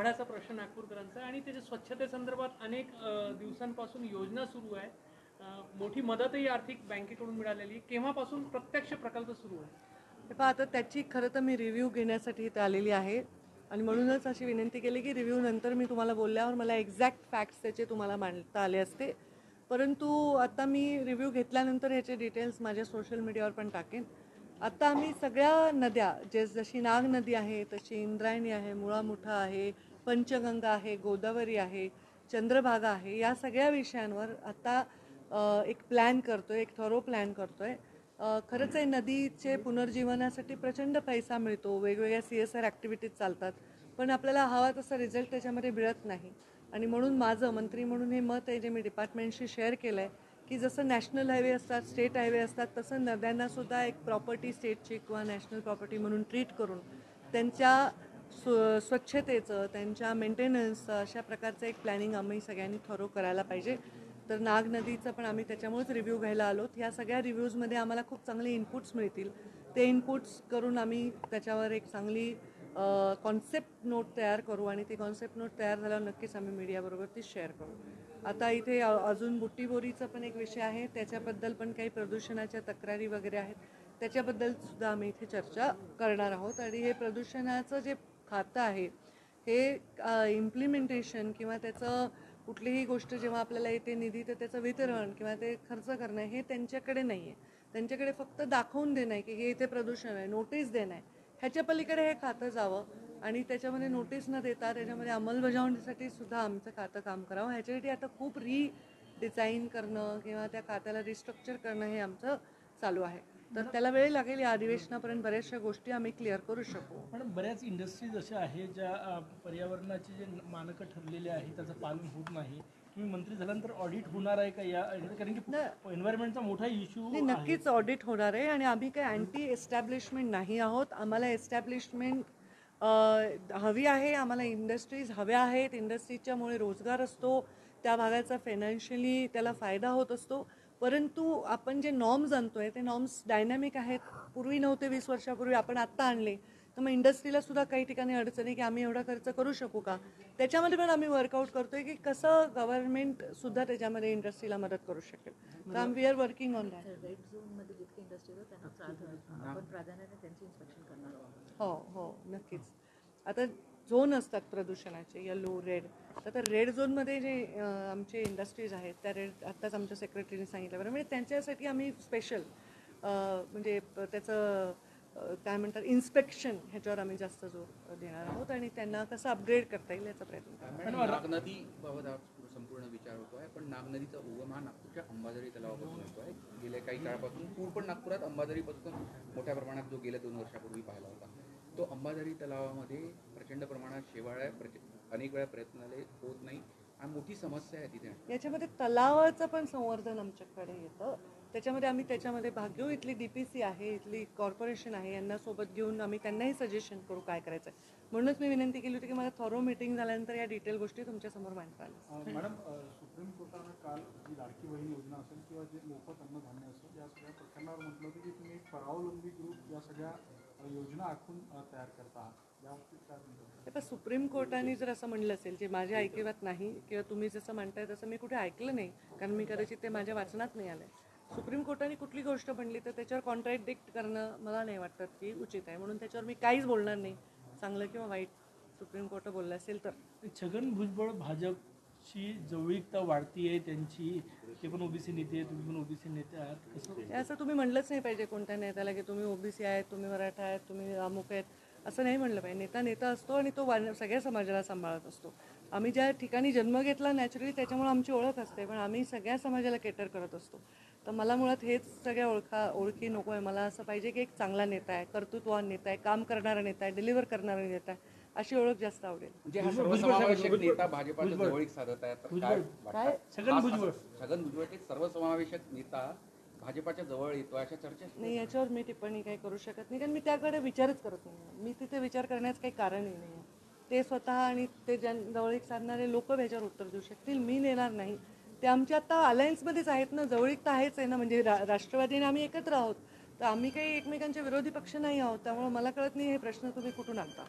आभाळाचा प्रश्न नागपूरकरांचा आणि त्याच्या स्वच्छतेसंदर्भात अनेक दिवसांपासून योजना सुरू आहे. मोठी मदतही आर्थिक बँकेकडून मिळालेली. केव्हापासून प्रत्यक्ष प्रकल्प सुरू आहे? आता त्याची खरं तर मी रिव्ह्यू घेण्यासाठी इथे आलेली आहे आणि म्हणूनच अशी विनंती केली की रिव्ह्यू नंतर मी तुम्हाला बोलल्यावर मला एक्झॅक्ट फॅक्ट्स त्याचे तुम्हाला मांडता आले असते. परंतु आता मी रिव्ह्यू घेतल्यानंतर ह्याचे डिटेल्स माझ्या सोशल मीडियावर पण टाकेन. आता आम्ही सगळ्या नद्या जशी नाग नदी आहे, तशी इंद्रायणी आहे, मुळा मुठा आहे, पंचगंगा आहे, गोदावरी आहे, चंद्रभागा आहे, या सगळ्या विषयांवर आता एक प्लॅन करतोय, एक थरो प्लॅन करतोय. खरंच आहे नदीचे पुनर्जीवनासाठी प्रचंड पैसा मिळतो, वेगवेगळ्या CSR ॲक्टिव्हिटीज चालतात, पण आपल्याला हवा तसा रिझल्ट त्याच्यामध्ये मिळत नाही. आणि म्हणून माझं मंत्री म्हणून हे मत आहे जे मी डिपार्टमेंटशी शेअर केलं आहे की जसं नॅशनल हायवे असतात, स्टेट हायवे असतात, तसं नद्यांनासुद्धा एक प्रॉपर्टी स्टेटची किंवा नॅशनल प्रॉपर्टी म्हणून ट्रीट करून त्यांच्या स्वच्छतेचं, त्यांच्या मेंटेनन्सचं अशा प्रकारचं एक प्लॅनिंग आम्ही सगळ्यांनी थरो करायला पाहिजे. तर नाग नदीचं पण आम्ही त्याच्यामुळेच रिव्ह्यू घ्यायला आलो. ह्या सगळ्या रिव्ह्यूजमध्ये आम्हाला खूप चांगले इनपुट्स मिळतील. ते इनपुट्स करून आम्ही त्याच्यावर एक चांगली कॉन्सेप्ट नोट तयार करू आणि ती कॉन्सेप्ट नोट तयार झाल्यावर नक्कीच आम्ही मीडियाबरोबर ती शेअर करू. आता इथे अजून बुट्टीबोरीचा पण एक विषय आहे, त्याच्याबद्दल पण काही प्रदूषणाच्या तक्रारी वगैरे आहेत, त्याच्याबद्दलसुद्धा आम्ही इथे चर्चा करणार आहोत. आणि हे प्रदूषणाचं जे खातं आहे हे इम्प्लिमेंटेशन किंवा त्याचं कुठलीही गोष्ट जेव्हा आपल्याला येते निधी तर त्याचं वितरण किंवा ते खर्च करणं हे त्यांच्याकडे नाही आहे. त्यांच्याकडे फक्त दाखवून देणं आहे की हे इथे प्रदूषण आहे, नोटीस देणं आहे. ह्याच्या पलीकडे हे खातं जावं आणि त्याच्यामध्ये नोटीस न देता त्याच्यामध्ये अंमलबजावणीसाठी सुद्धा आमचं खातं काम करावं. ह्याच्यासाठी आता खूप डिझाईन करणं किंवा त्या खात्याला रिस्ट्रक्चर करणं हे आमचं चालू आहे. तर त्याला वेळ लागेल. या अधिवेशनापर्यंत बऱ्याचशा गोष्टी आम्ही क्लिअर करू शकू. पण बऱ्याच इंडस्ट्रीज अशा आहेत ज्या पर्यावरणाचे जे मानकं ठरलेले आहे त्याचं पालन होत नाही. तुम्ही मंत्री झाल्यानंतर ऑडिट होणार आहे का या, कारण की एन्व्हायरमेंटचा मोठा इश्यू नक्कीच ऑडिट होणार आहे. आणि आम्ही काही अँटी एस्टॅब्लिशमेंट नाही आहोत. आम्हाला एस्टॅब्लिशमेंट हवी आहे, आम्हाला इंडस्ट्रीज हव्या आहेत. इंडस्ट्रीच्यामुळे रोजगार असतो, त्या भागाचा फायनान्शियली त्याला फायदा होत असतो. परंतु आपण जे नॉर्म्स आणतोय ते नॉर्म्स डायनॅमिक आहेत. पूर्वी नव्हते, 20 वर्षापूर्वी, आपण आत्ता आणले. तर मग इंडस्ट्रीला सुद्धा काही ठिकाणी अडचणी की आम्ही एवढा खर्च करू शकू का, त्याच्यामध्ये पण आम्ही वर्कआउट करतोय की कसं गव्हर्नमेंट त्याच्यामध्ये इंडस्ट्रीला मदत करू शकेल. तर we are working on that. Red झोनमध्ये जितके इंडस्ट्रीज आहेत त्यांना आपण प्राधान्याने त्यांची इन्स्पेक्शन करणार आहोत. हो, नक्कीच. आता झोन असतात प्रदूषणाचे, येलो, रेड. तर रेड झोनमध्ये जे आमचे इंडस्ट्रीज आहेत त्या आत्ताच आमच्या सेक्रेटरीने सांगितल्याबरोबर म्हणजे त्यांच्यासाठी आम्ही स्पेशल म्हणजे त्याचं काय म्हणतात इन्स्पेक्शन ह्याच्यावर आम्ही जास्त जोर देणार आहोत आणि त्यांना कसं अपग्रेड करता येईल याचा प्रयत्न करतो. नागनदी बाबत संपूर्ण विचार होतो आहे, पण नागनदीचा उगम हा नागपूरच्या अंबाझरी तलावापासून होतो आहे. गेल्या काही काळापासून पूर पण नागपुरात अंबाझरीपासून मोठ्या प्रमाणात जो गेल्या 2 वर्षापूर्वी पाहिला होता. तो अंबाझरी तलावामध्ये प्रचंड प्रमाणात शेवाळ अनेक वेळा प्रयत्नाले होत नाही आणि मोठी समस्या आहे तिथे. याच्यामध्ये तलावाचं पण संवर्धन आमच्याकडे येतं, त्याच्यामध्ये आम्ही त्याच्यामध्ये भाग घेऊ. इथली DPC आहे, इथली कॉर्पोरेशन आहे, यांना सोबत घेऊन आम्ही त्यांनाही सजेशन करू काय करायचं आहे. म्हणूनच मी विनंती केली होती की मला थॉरो मीटिंग झाल्यानंतर या डिटेल गोष्टी तुमच्यासमोर मांडता आल्या. मॅडम, सुप्रीम कोर्टानं काल जी लाडकी बहीण योजना असेल किंवा जे मोफत अन्नधान्य असेल या सगळ्या प्रकरणावर म्हटलं होतं की तुम्ही परावलंबी ग्रुप या सगळ्या योजना आखून तयार करता आहात. पण सुप्रीम कोर्टाने जर असं म्हणलं असेल जे माझ्या ऐकिवात नाही किंवा तुम्ही जसं म्हणताय तसं मी कुठे ऐकलं नाही, कारण मी कदाचित ते माझ्या वाचनात नाही आलं. सुप्रीम कोर्टाने कुठली गोष्ट म्हणली तर त्याच्यावर कॉन्ट्रॅडिक्ट करणं मला नाही वाटत की उचित आहे. म्हणून त्याच्यावर मी काहीच बोलणार नाही, चांगलं किंवा वाईट. सुप्रीम कोर्ट बोललं असेल तर. छगन भुजबळ भाजपची जवळीकता वाढती आहे त्यांची, ते पण ओबीसी नेते आहे, तुम्ही पण ओबीसी नेते आहात, कसं असं तुम्ही म्हणलंच नाही पाहिजे कोणत्या नेत्याला की तुम्ही ओबीसी आहेत, तुम्ही मराठा आहेत, तुम्ही अमुक आहेत, असं नाही म्हणलं पाहिजे. नेता असतो आणि तो सगळ्या समाजाला सांभाळत असतो. आम्ही ज्या ठिकाणी जन्म घेतला नॅचरली त्याच्यामुळे आमची ओळख असते, पण आम्ही सगळ्या समाजाला केटर करत असतो. तर मला मुळात हेच सगळ्या ओळखी नको आहे. मला असं पाहिजे की एक चांगला नेता आहे, कर्तृत्ववान नेता आहे, काम करणारा नेता आहे, डिलिव्हर करणारा नेता आहे, अशी ओळख जास्त आवडेल. म्हणजे हा सर्वसमावेशक नेता भाजपाच्या जवळीक साधत आहे. छगन भुजबळ एक सर्वसमावेशक नेता भाजपाच्या जवळ येतो अशा चर्चा नाही. याच्यावर मी टिप्पणी काही करू शकत नाही, कारण मी त्याकडे विचारच करत नाही. मी तिथे विचार करण्याचं काही कारणही नाही. ते स्वतः आणि ते जवळीक साधणारे लोक ह्याच्यावर उत्तर देऊ शकतील, मी नेणार नाही. ते आमच्या आता अलायन्समध्येच आहेत ना, जवळीक तर आहेच आहे ना. म्हणजे राष्ट्रवादीने आम्ही एकत्र आहोत, तर आम्ही काही एकमेकांचे विरोधी पक्ष नाही आहोत. त्यामुळे मला कळत नाही हे प्रश्न तुम्ही कुठून आणता.